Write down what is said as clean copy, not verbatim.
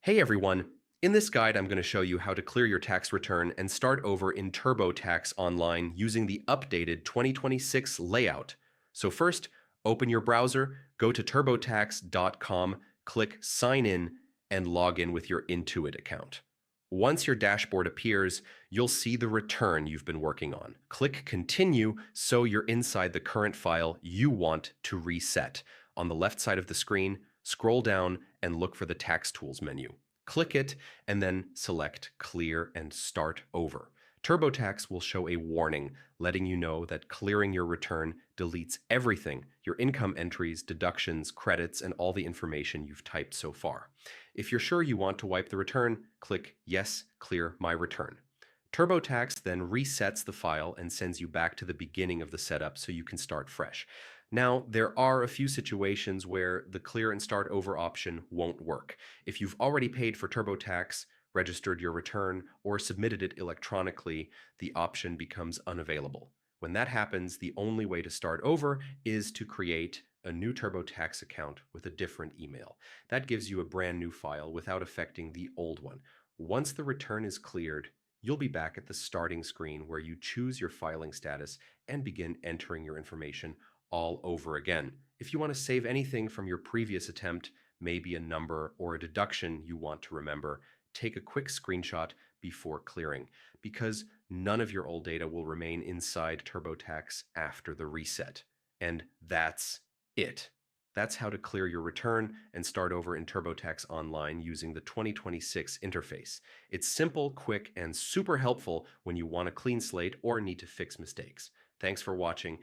Hey everyone! In this guide, I'm going to show you how to clear your tax return and start over in TurboTax Online using the updated 2026 layout. So first, open your browser, go to turbotax.com, click Sign In, and log in with your Intuit account. Once your dashboard appears, you'll see the return you've been working on. Click Continue so you're inside the current file you want to reset. On the left side of the screen, scroll down and look for the Tax Tools menu. Click it and then select Clear and Start Over. TurboTax will show a warning letting you know that clearing your return deletes everything, your income entries, deductions, credits, and all the information you've typed so far. If you're sure you want to wipe the return, click Yes, Clear My Return. TurboTax then resets the file and sends you back to the beginning of the setup so you can start fresh. Now, there are a few situations where the clear and start over option won't work. If you've already paid for TurboTax, registered your return, or submitted it electronically, the option becomes unavailable. When that happens, the only way to start over is to create a new TurboTax account with a different email. That gives you a brand new file without affecting the old one. Once the return is cleared, you'll be back at the starting screen where you choose your filing status and begin entering your information all over again. If you want to save anything from your previous attempt, maybe a number or a deduction you want to remember, take a quick screenshot before clearing, because none of your old data will remain inside TurboTax after the reset. And that's it. That's how to clear your return and start over in TurboTax Online using the 2026 interface. It's simple, quick, and super helpful when you want a clean slate or need to fix mistakes. Thanks for watching.